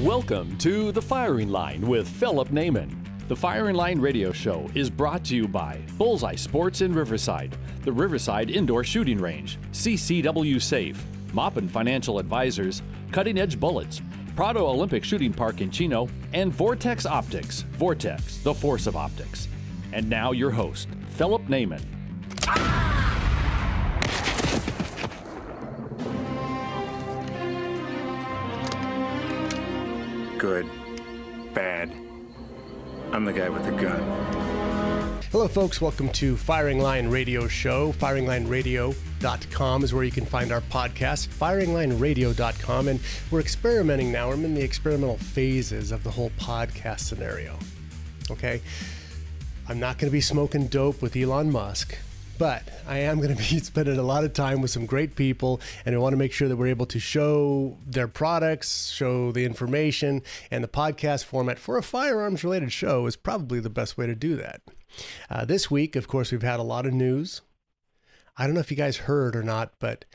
Welcome to The Firing Line with Philip Naiman. The Firing Line radio show is brought to you by Bullseye Sports in Riverside, the Riverside Indoor Shooting Range, CCW Safe, Maupin Financial Advisors, Cutting Edge Bullets, Prado Olympic Shooting Park in Chino, and Vortex Optics, Vortex, the force of optics. And now your host, Philip Naiman. Good, bad. I'm the guy with the gun. Hello, folks. Welcome to Firing Line Radio Show. FiringLineRadio.com is where you can find our podcast, FiringLineRadio.com. And we're experimenting now. I'm in the experimental phases of the whole podcast scenario. Okay? I'm not going to be smoking dope with Elon Musk, but I am going to be spending a lot of time with some great people, and I want to make sure that we're able to show their products, show the information, and the podcast format for a firearms-related show is probably the best way to do that. This week, of course, we've had a lot of news. I don't know if you guys heard or not, but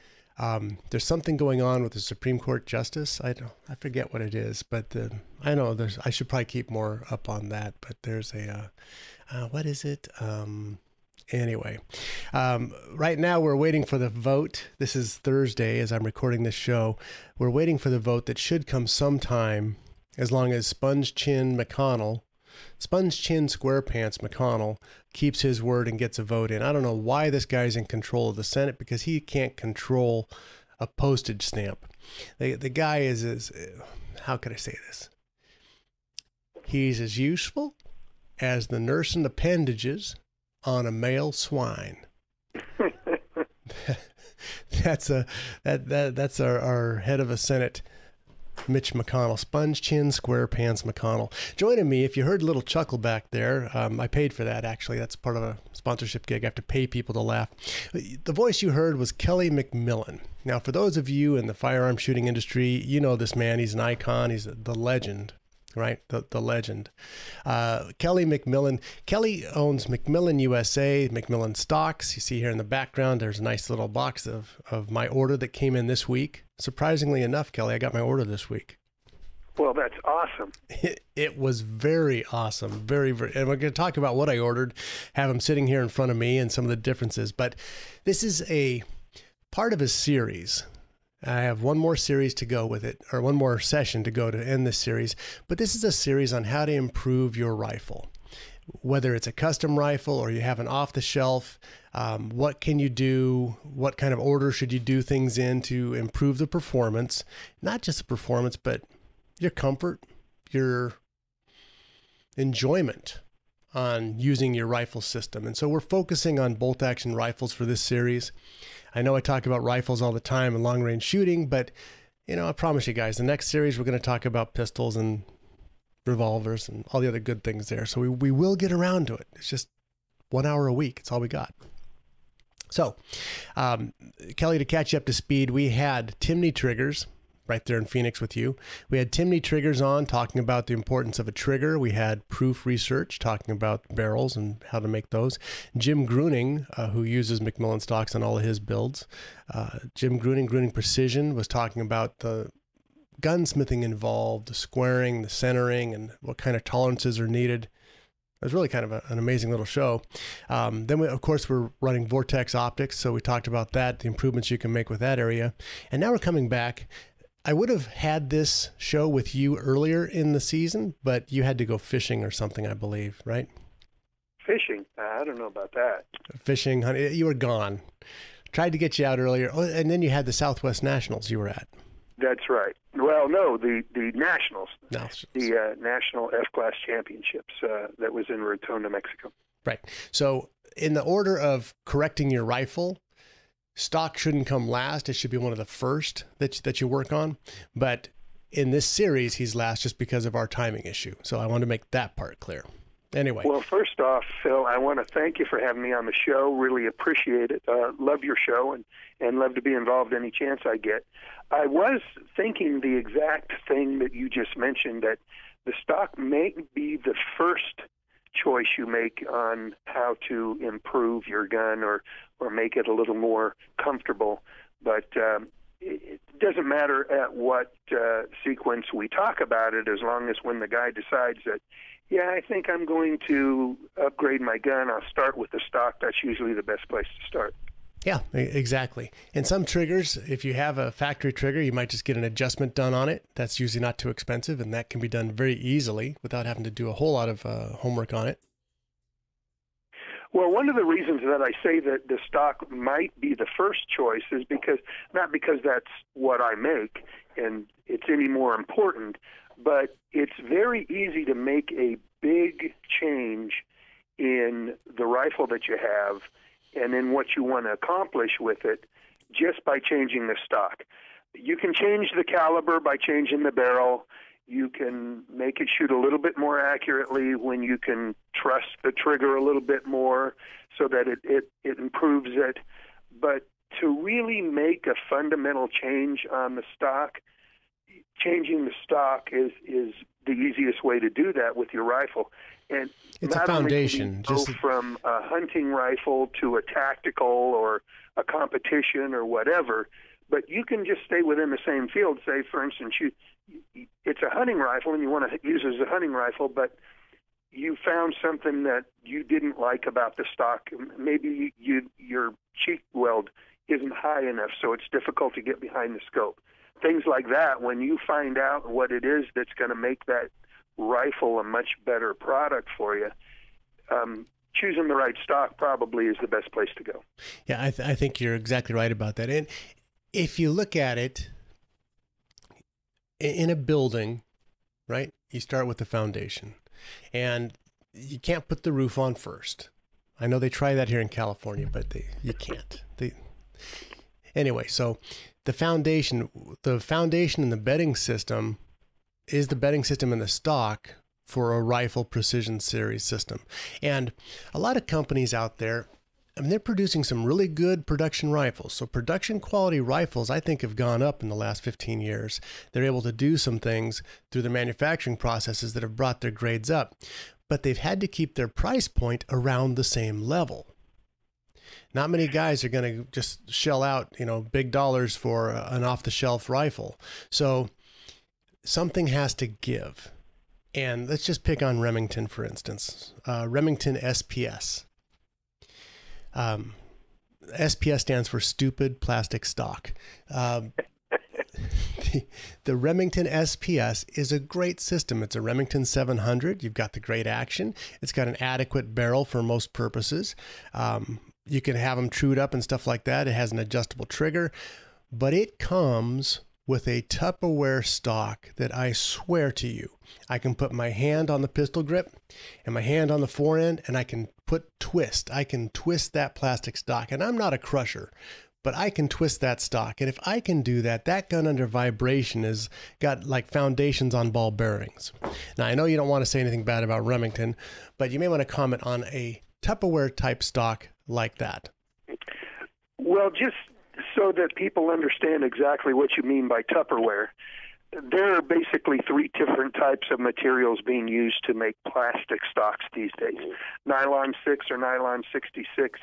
there's something going on with the Supreme Court justice. I forget what it is, but I know I should probably keep more up on that, but there's what is it? Anyway, right now we're waiting for the vote. This is Thursday as I'm recording this show. We're waiting for the vote that should come sometime, as long as Sponge Chin Squarepants McConnell keeps his word and gets a vote in. I don't know why this guy's in control of the Senate, because he can't control a postage stamp. The guy is how could I say this? He's as useful as the nursing appendages on a male swine. That's our head of a Senate, Mitch McConnell, Sponge Chin Squarepants McConnell. Joining me, if you heard a little chuckle back there, I paid for that, actually. That's part of a sponsorship gig. I have to pay people to laugh. The voice you heard was Kelly McMillan. Now, for those of you in the firearm shooting industry, you know this man. He's an icon. He's the legend. Right? The legend. Kelly McMillan. Kelly owns McMillan USA, McMillan Stocks. You see here in the background, there's a nice little box of my order that came in this week. Surprisingly enough, Kelly, I got my order this week. Well, that's awesome. It was very awesome. Very, very. And we're going to talk about what I ordered, have them sitting here in front of me and some of the differences. But this is a part of a series. I have one more series to go with it, or one more session to go to end this series. But this is a series on how to improve your rifle. Whether it's a custom rifle or you have an off-the-shelf, what can you do? What kind of order should you do things in to improve the performance? Not just the performance, but your comfort, your enjoyment on using your rifle system. And so we're focusing on bolt-action rifles for this series. I know I talk about rifles all the time and long-range shooting, but, you know, I promise you guys, the next series we're going to talk about pistols and revolvers and all the other good things there. So we will get around to it. It's just 1 hour a week. It's all we got. So, Kelly, to catch you up to speed, we had Timney triggers right there in Phoenix with you. We had Timney triggers on talking about the importance of a trigger. We had Proof Research talking about barrels and how to make those. Jim Gruning, who uses McMillan stocks on all of his builds. Jim Gruning Precision, was talking about the gunsmithing involved, the squaring, the centering, and what kind of tolerances are needed. It was really kind of an amazing little show. Then, of course, we're running Vortex Optics, so we talked about that, the improvements you can make with that area. And now we're coming back. I would have had this show with you earlier in the season, but you had to go fishing or something, I believe, right? Fishing? I don't know about that. Fishing, honey, you were gone. Tried to get you out earlier. Oh, and then you had the Southwest Nationals you were at. That's right. Well, no, the Nationals. The National F-Class Championships that was in Raton, Mexico. Right. So in the order of correcting your rifle, stock shouldn't come last. It should be one of the first that you work on. But in this series, he's last just because of our timing issue. So I want to make that part clear. Anyway. Well, first off, Phil, I want to thank you for having me on the show. Really appreciate it. Love your show and love to be involved any chance I get. I was thinking the exact thing that you just mentioned, that the stock may be the first choice you make on how to improve your gun or make it a little more comfortable. But doesn't matter at what sequence we talk about it, as long as when the guy decides that, yeah, I think I'm going to upgrade my gun, I'll start with the stock. That's usually the best place to start. Yeah, exactly. And some triggers, if you have a factory trigger, you might just get an adjustment done on it. That's usually not too expensive, and that can be done very easily without having to do a whole lot of homework on it. Well, one of the reasons that I say that the stock might be the first choice is because, not because that's what I make and it's any more important, but it's very easy to make a big change in the rifle that you have and in what you want to accomplish with it just by changing the stock. You can change the caliber by changing the barrel. You can make it shoot a little bit more accurately when you can trust the trigger a little bit more so that it improves it. But to really make a fundamental change on the stock, changing the stock is the easiest way to do that with your rifle. And it's a foundation. Go from a hunting rifle to a tactical or a competition or whatever, but you can just stay within the same field. Say, for instance, it's a hunting rifle and you want to use it as a hunting rifle, but you found something that you didn't like about the stock. Maybe your cheek weld isn't high enough, so it's difficult to get behind the scope. Things like that, when you find out what it is that's going to make that rifle a much better product for you, choosing the right stock probably is the best place to go. Yeah, I think you're exactly right about that. And if you look at it in a building, right, you start with the foundation. And you can't put the roof on first. I know they try that here in California, but you can't. Anyway, so the foundation in the bedding system is the bedding system in the stock for a rifle precision series system. And a lot of companies out there, I mean, they're producing some really good production rifles. So production quality rifles, I think, have gone up in the last 15 years. They're able to do some things through the manufacturing processes that have brought their grades up, but they've had to keep their price point around the same level. Not many guys are going to just shell out, big dollars for an off-the-shelf rifle. So something has to give. And let's just pick on Remington, for instance. Remington SPS. SPS stands for stupid plastic stock. The Remington SPS is a great system. It's a Remington 700. You've got the great action. It's got an adequate barrel for most purposes. You can have them trued up and stuff like that. It has an adjustable trigger, but it comes with a Tupperware stock that I swear to you, I can put my hand on the pistol grip and my hand on the forend, and I can twist that plastic stock. And I'm not a crusher, but I can twist that stock. And if I can do that, that gun under vibration has got like foundations on ball bearings. Now, I know you don't want to say anything bad about Remington, but you may want to comment on a Tupperware type stock like that. Well, just so that people understand exactly what you mean by Tupperware, there are basically three different types of materials being used to make plastic stocks these days. Nylon 6 or nylon 66,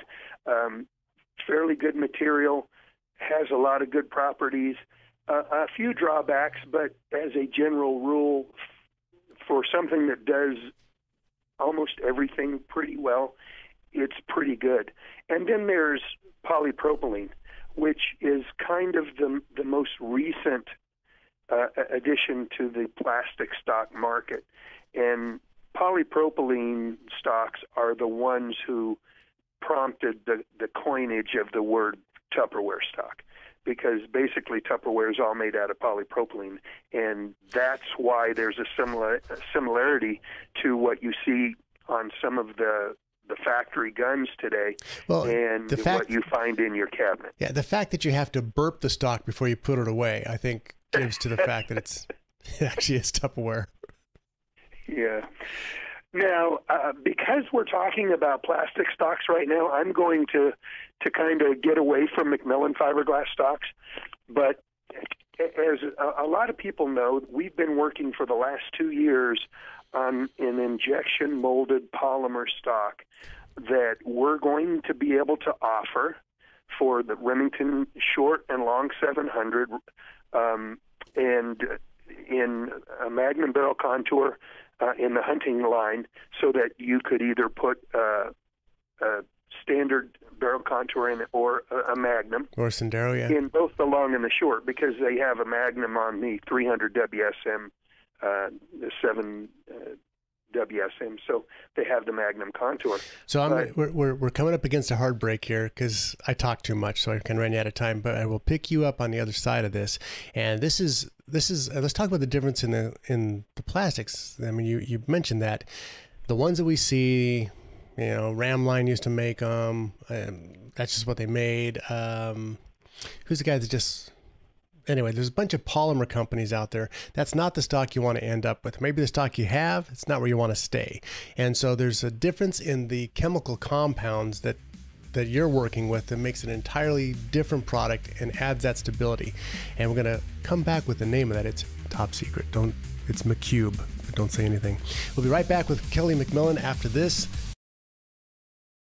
fairly good material, has a lot of good properties, a few drawbacks, but as a general rule, for something that does almost everything pretty well, it's pretty good. And then there's polypropylene, which is kind of the most recent addition to the plastic stock market. And polypropylene stocks are the ones who prompted the coinage of the word Tupperware stock, because basically Tupperware is all made out of polypropylene, and that's why there's a similarity to what you see on some of the factory guns today, and what you find in your cabinet. Yeah, the fact that you have to burp the stock before you put it away, I think, gives to the fact that it actually is Tupperware. Yeah. Now, because we're talking about plastic stocks right now, I'm going to kind of get away from McMillan fiberglass stocks. But as a lot of people know, we've been working for the last 2 years on an injection molded polymer stock that we're going to be able to offer for the Remington short and long 700, and in a Magnum barrel contour in the hunting line, so that you could either put a standard barrel contour in it or a Magnum. Or Sendero, yeah. In both the long and the short, because they have a Magnum on the 300 WSM, the 7 WSM, so they have the Magnum contour. So we're coming up against a hard break here because I talk too much, so I can run you out of time. But I will pick you up on the other side of this, and this is let's talk about the difference in the plastics. I mean, you mentioned that the ones that we see, you know, Ramline used to make them. That's just what they made. Who's the guy that just... Anyway, there's a bunch of polymer companies out there. That's not the stock you want to end up with. Maybe the stock you have, it's not where you want to stay. And so there's a difference in the chemical compounds that you're working with that makes an entirely different product and adds that stability. And we're going to come back with the name of that. It's top secret. It's McCube, but don't say anything. We'll be right back with Kelly McMillan after this.